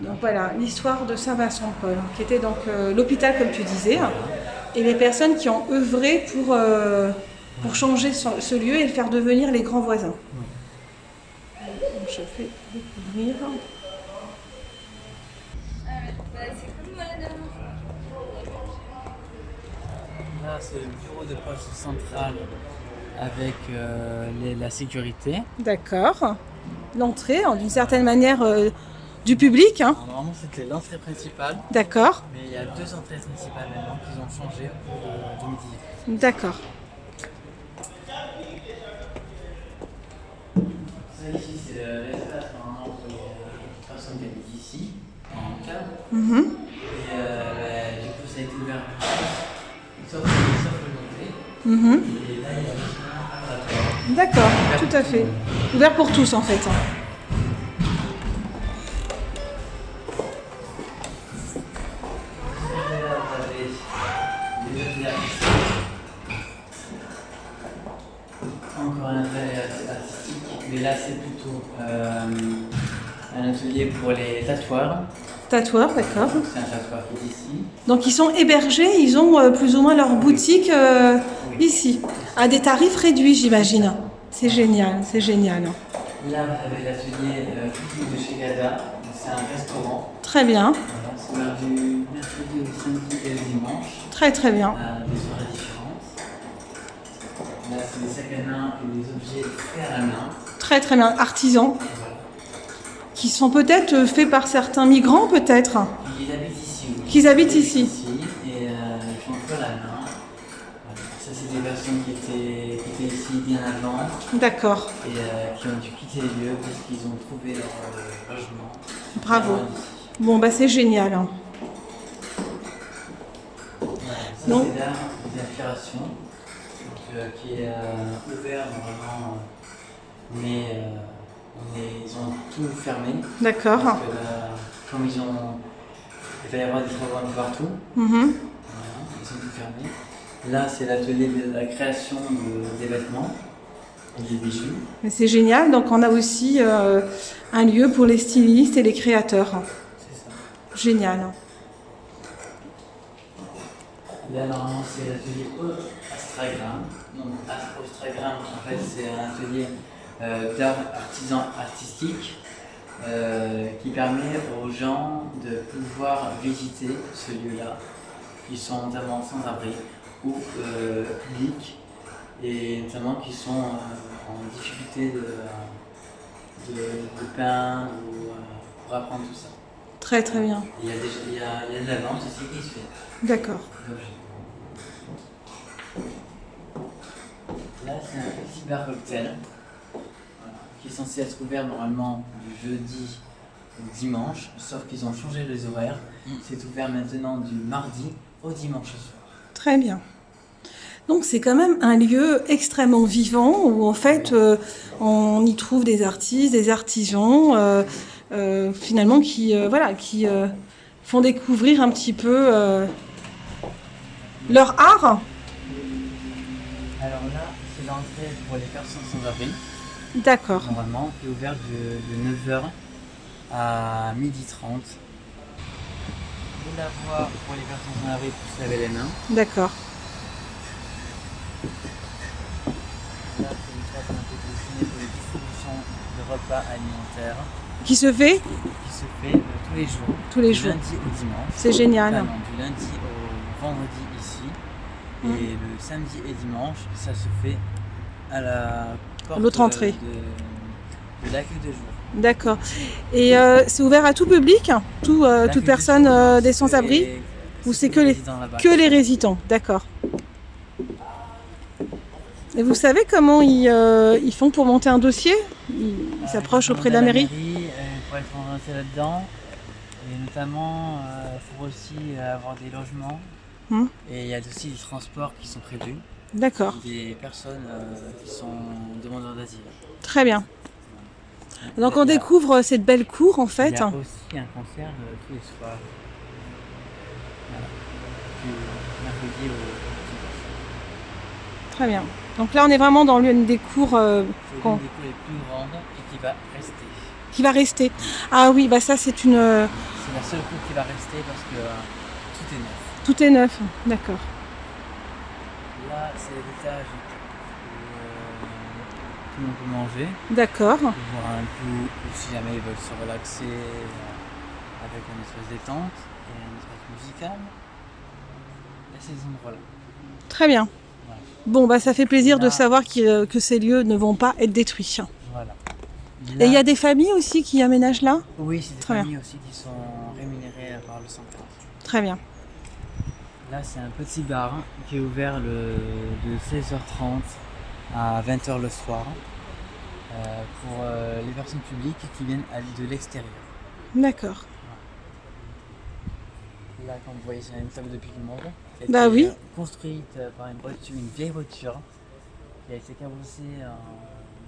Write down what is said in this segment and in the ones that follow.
Donc voilà, l'histoire de Saint-Vincent-de-Paul, qui était donc l'hôpital, comme tu disais, et les personnes qui ont œuvré pour changer ce lieu et le faire devenir les grands voisins. Donc, je fais découvrir. Là, c'est le bureau de poste central avec la sécurité. D'accord. L'entrée, d'une certaine manière, du public. Hein. Alors, normalement, c'était l'entrée principale. D'accord. Mais il y a deux entrées principales maintenant qu'ils ont changé au cours de midi. D'accord. Ça ici, c'est l'espace normalement pour les personnes qui habitent ici, en cadre. Et du coup, ça a été ouvert sauf l'entrée. Et là, il y a un laboratoire. D'accord, tout à fait. Ouvert pour tous en fait. Encore un atelier artistique, mais là c'est plutôt un atelier pour les tatoueurs. Tatoueurs, d'accord. C'est un tatoueur qui est ici. Donc ils sont hébergés, ils ont plus ou moins leur boutique ici, à des tarifs réduits j'imagine. C'est génial, c'est génial. Là vous avez l'atelier cuisine de chez Gada, c'est un restaurant. Très bien. Voilà, c'est ouvert du mercredi au samedi et le dimanche. Très très bien. Des soirées différentes. Là c'est des sacs à main et des objets faits à la main. Très très bien. Artisans. Voilà. Qui sont peut-être faits par certains migrants peut-être. Ils habitent ici. Oui. Qu'ils habitent ici. Et ils font peu à la main. Voilà. Ça c'est des personnes qui étaient ici bien avant. D'accord. Et qui ont dû quitter les lieux parce qu'ils ont trouvé leur logement. Bravo. Bon bah c'est génial. Voilà. Ça Donc, c'est l'art des inspirations qui est ouvert normalement, mais ils ont tout fermé. d'accord. Parce que là, comme il va y avoir des travaux un peu partout. Mhm. Voilà, ils ont tout fermé. Là, c'est l'atelier de la création des vêtements et des bijoux. Mais c'est génial. Donc on a aussi un lieu pour les stylistes et les créateurs. C'est ça. Génial. Là, normalement, c'est l'atelier Astragramme. Donc, Astragramme, en fait, c'est un atelier d'art artisan artistique qui permet aux gens de pouvoir visiter ce lieu-là, qui sont notamment sans-abri ou publics, et notamment qui sont en difficulté de peindre ou pour apprendre tout ça. Très très bien. Il y a de la vente aussi qui se fait. D'accord. Là, c'est un petit bar cocktail qui est censé être ouvert normalement du jeudi au dimanche, sauf qu'ils ont changé les horaires. C'est ouvert maintenant du mardi au dimanche soir. Très bien. Donc c'est quand même un lieu extrêmement vivant où en fait on y trouve des artistes, des artisans finalement qui font découvrir un petit peu leur art. Alors là, c'est l'entrée pour les personnes sans abri, D'accord. normalement, qui est ouvert de 9h à 12h30. Vous la voir pour les personnes sans abri pour se laver les mains. D'accord. Là, c'est une table un peu destinée pour les distributions de repas alimentaires Qui se fait qui se fait tous les jours. tous les Du jours. lundi au dimanche. C'est génial. Enfin, non, du lundi au vendredi ici. Et le samedi et dimanche, ça se fait à la porte L'autre entrée. de l'accueil de jour. D'accord. Et c'est ouvert à tout public, toute L'accueil de personne jour, des sans-abri, ou c'est que résidents là-bas. les résidents. D'accord. Et vous savez comment ils font pour monter un dossier? Ils s'approchent auprès de la mairie? Pour être rentré là-dedans. Et notamment, il faut aussi avoir des logements. Et il y a aussi des transports qui sont prévus. D'accord. Des personnes qui sont demandeurs d'asile. Très bien. Donc on découvre cette belle cour en fait. Il y a aussi un concert tous les soirs. Voilà. Du mercredi au dimanche. Très bien. Donc là on est vraiment dans l'une des cours C'est l'une des cours les plus grandes et qui va rester. Qui va rester. Ah oui, bah ça c'est une... C'est la seule coupe qui va rester parce que tout est neuf. Tout est neuf, d'accord. Là, c'est l'étage où tout le monde peut manger, D'accord. boire un coup, ou si jamais ils veulent se relaxer avec un espace détente et un espace musical. Là, c'est ces endroits-là. Très bien. Voilà. Bon, bah ça fait plaisir de Là. savoir que ces lieux ne vont pas être détruits. Voilà. Et il y a des familles aussi qui aménagent là? Oui, c'est des Très bien. familles aussi qui sont rémunérées par le 115. Très bien. Là, c'est un petit bar qui est ouvert de 16h30 à 20h le soir pour les personnes publiques qui viennent de l'extérieur. D'accord. Là, comme vous voyez, c'est une table de pique-monde qui a Bah été oui. construite par une vieille voiture qui a été cabossée en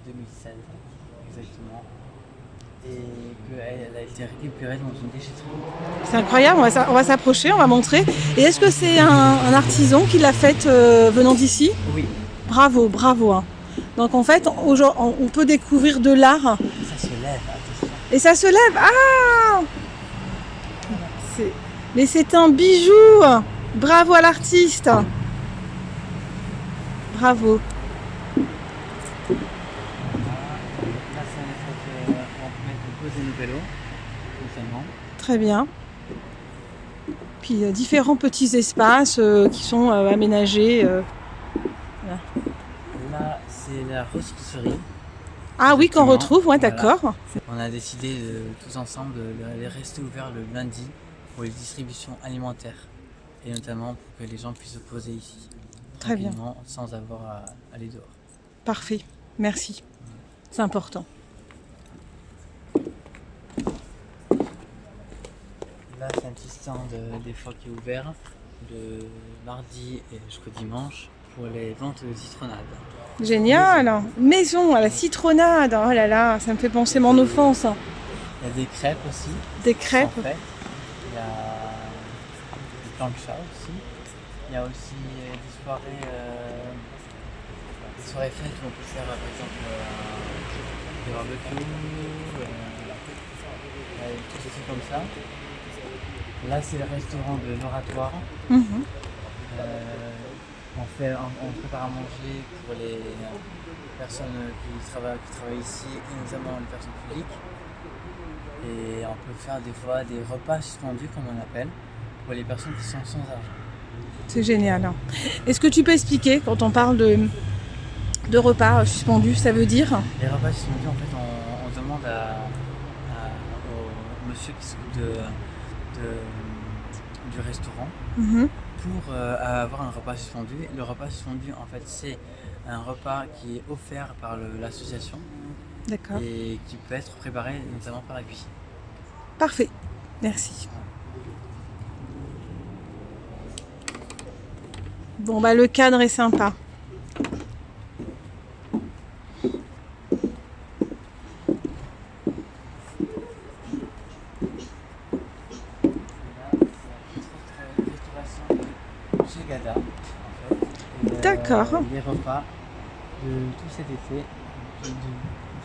2016 exactement et qu'elle a été récupérée dans une déchetterie. C'est incroyable, on va s'approcher, on va montrer. Et est-ce que c'est un artisan qui l'a faite venant d'ici? Oui. Bravo, bravo. Hein. Donc en fait, on peut découvrir de l'art. Ça se lève, attention. Et ça se lève. Ah, mais c'est un bijou. Bravo à l'artiste. Bravo. Là, c'est un espace où on peut mettre poser nos vélos, notamment. Très bien. Puis différents petits espaces qui sont aménagés. Là, c'est la ressourcerie. Ah oui, qu'on Exactement. retrouve, ouais, Voilà. d'accord. On a décidé tous ensemble de rester ouverts le lundi pour les distributions alimentaires et notamment pour que les gens puissent se poser ici. Très bien. Sans avoir à aller dehors. Parfait, merci. C'est important. Là, c'est un petit stand des fois qui est ouvert de mardi et jusqu'au dimanche pour les ventes de citronnade. Génial. Maison à la citronnade. Oh là là, ça me fait penser mon enfance. Il y a des crêpes aussi. Des crêpes. En fait. Il y a des planchas aussi. Il y a aussi des soirées fêtes où on peut faire par exemple des barbecues, tout ceci comme ça. Là, c'est le restaurant de l'Oratoire. Mhm. On prépare à manger pour les personnes qui travaillent ici, et notamment les personnes publiques. Et on peut faire des fois des repas suspendus, comme on appelle, pour les personnes qui sont sans argent. C'est génial. Est-ce que tu peux expliquer, quand on parle de repas suspendus, ça veut dire? Les repas suspendus, en fait, on demande au monsieur qui s'occupe du restaurant pour avoir un repas suspendu. Le repas suspendu, en fait, c'est un repas qui est offert par l'association. D'accord. Et qui peut être préparé notamment par la cuisine. Parfait, merci. Bon bah le cadre est sympa. Chez Gada, en fait. D'accord. Les repas de tout cet été, du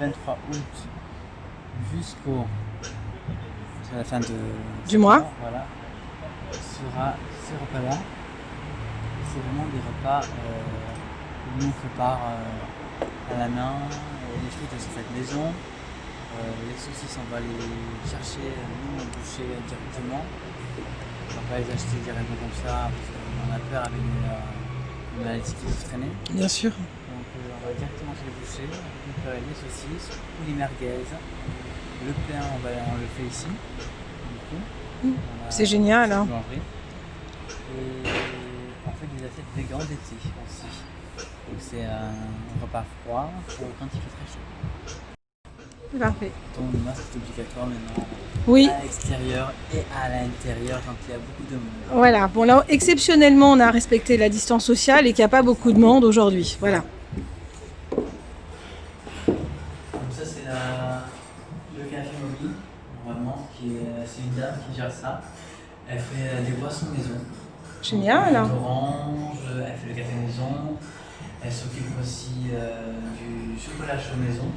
23 août jusqu'au la fin du mois. Voilà, sera ces repas-là. C'est vraiment des repas où nous on prépare à la main. Les frites elles sont faites maison. Les saucisses on va les chercher nous au boucher directement. On va pas les acheter directement comme ça parce qu'on a peur avec une maladie qui peut traîner. Bien sûr. Donc on va directement chez le boucher, récupérer les saucisses ou les merguez. Le pain on le fait ici. C'est génial. Hein. Et on fait des assiettes véganes d'été aussi. Donc c'est un repas froid pour quand il fait très chaud. Parfait. Donc le masque est obligatoire maintenant. Oui. À l'extérieur et à l'intérieur quand il y a beaucoup de monde. Voilà. Bon là, exceptionnellement, on a respecté la distance sociale et qu'il n'y a pas beaucoup de monde aujourd'hui. Voilà. Donc ça c'est le café mobile. Normalement, c'est une dame qui gère ça. Elle fait des boissons maison. Génial. Donc, d'orange, elle fait le café maison. Elle s'occupe aussi du chocolat chaud maison.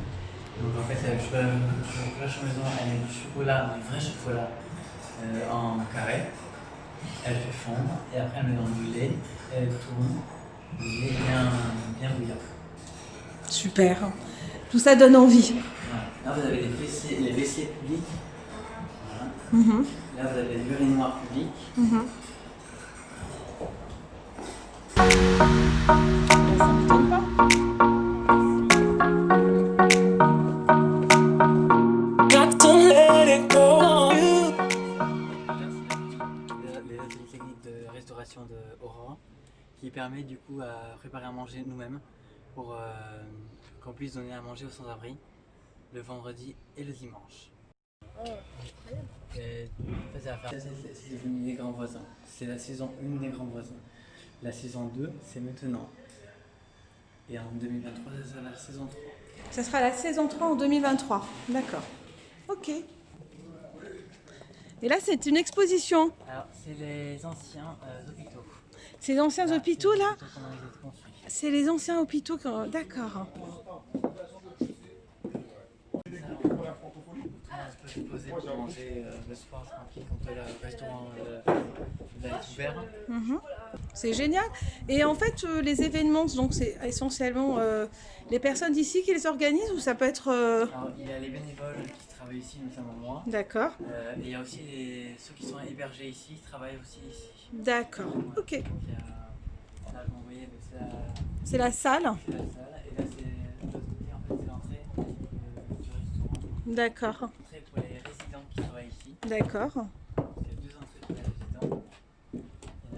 Donc en fait, la maison, elle met du chocolat, du vrai chocolat en carré. Elle fait fondre et après elle met dans du lait, elle tourne. Le lait bien bouillant. Super. Tout ça donne envie. Voilà. Là, vous avez les WC publics. Voilà. Là, vous avez l'urinoir public. Ça ne m'étonne pas. Les ateliers techniques de restauration de Aurore qui permet du coup à préparer à manger nous-mêmes pour qu'on puisse donner à manger aux sans-abri le vendredi et le dimanche. Et, en fait, c'est devenu des grands voisins. C'est la saison 1 des grands voisins. La saison 2, c'est maintenant. Et en 2023, ça sera la saison 3. Ça sera la saison 3 en 2023. D'accord. Ok. Et là, c'est une exposition. Alors, c'est les anciens hôpitaux. C'est les anciens hôpitaux, là? C'est C'est les anciens hôpitaux. D'accord. On peut se poser pour manger le soir tranquille quand le restaurant va être ouvert. C'est génial. Et en fait, les événements, donc c'est essentiellement les personnes d'ici qui les organisent ou ça peut être... Alors, il y a les bénévoles qui travaillent ici, notamment moi. D'accord. Et il y a aussi ceux qui sont hébergés ici, qui travaillent aussi ici. D'accord. Ok. Donc, là, vous voyez, C'est la salle. c'est la salle. Et là, c'est de l'autre côté, en fait, c'est l'entrée du restaurant. D'accord. L'entrée pour les résidents qui travaillent ici. D'accord. Il y a 2 entrées pour les résidents. Il y en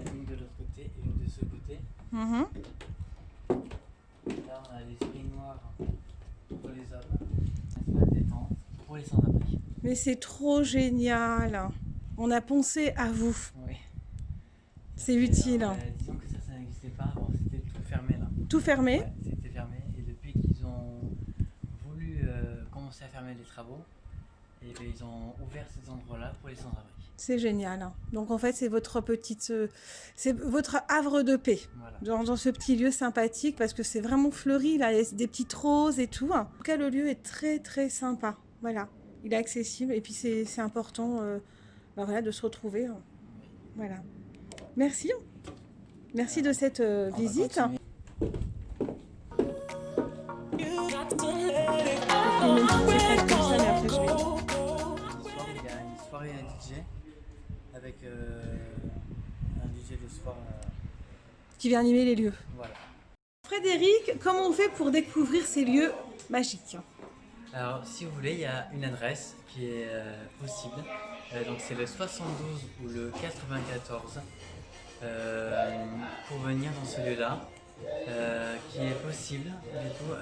a une de l'autre côté et une de ce côté. Là, on a les urinoirs pour les hommes, un espace détente pour les sans-abri. Mais c'est trop génial. On a pensé à vous. Oui. C'est utile. Disons que ça n'existait pas avant, c'était tout fermé là. Tout fermé. Ouais, c'était fermé et depuis qu'ils ont voulu commencer à fermer les travaux, et bien, ils ont ouvert ces endroits-là pour les sans-abri. C'est génial. Donc en fait, c'est votre petite, c'est votre havre de paix. Voilà. Dans ce petit lieu sympathique parce que c'est vraiment fleuri là, il y a des petites roses et tout. En tout cas, le lieu est très très sympa. Voilà, il est accessible et puis c'est important, voilà, de se retrouver. Voilà. Merci. Merci de cette visite. Soirée à DJ avec un DJ le soir. Qui vient animer les lieux. Voilà. Frédéric, comment on fait pour découvrir ces lieux magiques? Alors, si vous voulez, il y a une adresse qui est possible. Donc, c'est le 72 ou le 94 pour venir dans ce lieu-là, qui est possible, du coup,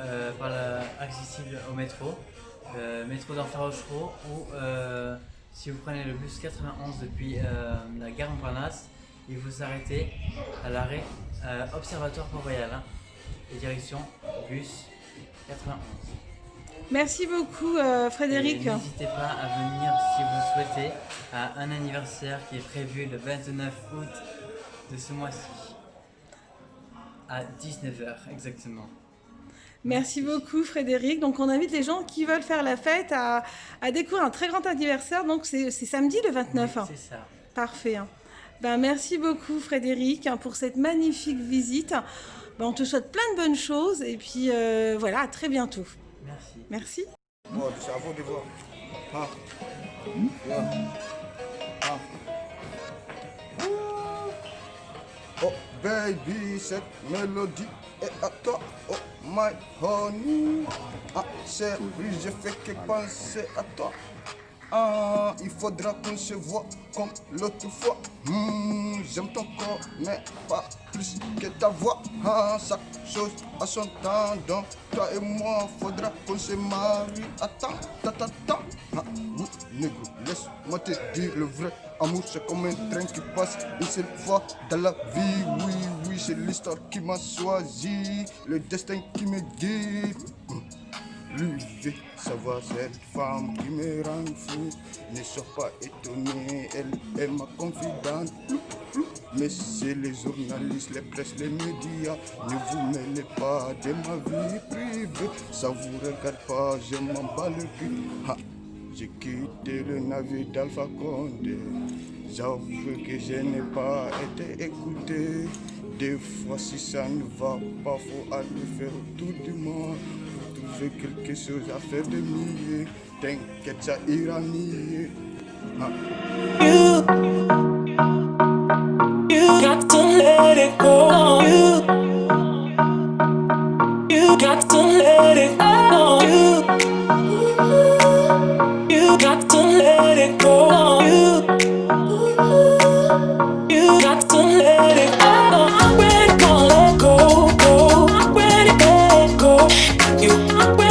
accessible au métro. Métro d'Enfer Rochereau ou si vous prenez le bus 91 depuis la gare Montparnasse, il vous arrêtez à l'arrêt Observatoire Port-Royal et direction bus 91. Merci beaucoup Frédéric. Et n'hésitez pas à venir si vous souhaitez à un anniversaire qui est prévu le 29 août de ce mois-ci à 19h exactement. Merci beaucoup Frédéric. Donc on invite les gens qui veulent faire la fête à découvrir un très grand anniversaire. Donc c'est samedi le 29. Oui, c'est ça. Parfait. Ben, merci beaucoup Frédéric pour cette magnifique visite. Ben, on te souhaite plein de bonnes choses et puis voilà, à très bientôt. Merci. Merci. Bon, c'est à vous de voir. Oh baby, cette mélodie est à toi. Oh my honey. Ah chérie, je fais que penser à toi. Ah, il faudra qu'on se voit comme l'autre fois. J'aime ton corps, mais pas plus que ta voix. Ah, chaque chose a son temps, donc toi et moi, faudra qu'on se marie. Attends, ah, oui, négro, laisse-moi te dire le vrai. Amour, c'est comme un train qui passe une seule fois dans la vie. Oui, oui, c'est l'histoire qui m'a choisi, le destin qui me guide. Lui veut savoir cette femme qui me rend fou. Ne sois pas étonné, elle est ma confidente. flou. Mais c'est les journalistes, les presses, les médias. Ne vous mêlez pas de ma vie privée. Ça vous regarde pas, je m'en bats le cul. Ha. J'ai quitté le navire d'Alpha Condé. J'avoue que je n'ai pas été écouté. Des fois, si ça ne va pas, faut aller faire tout du monde. Pour trouver quelque chose à faire de mieux. T'inquiète, ça ira mieux. You got to let it go. You got to let it go. You got to let it go. You got to let it go. I'm ready to let go. I'm ready to let go. I'm ready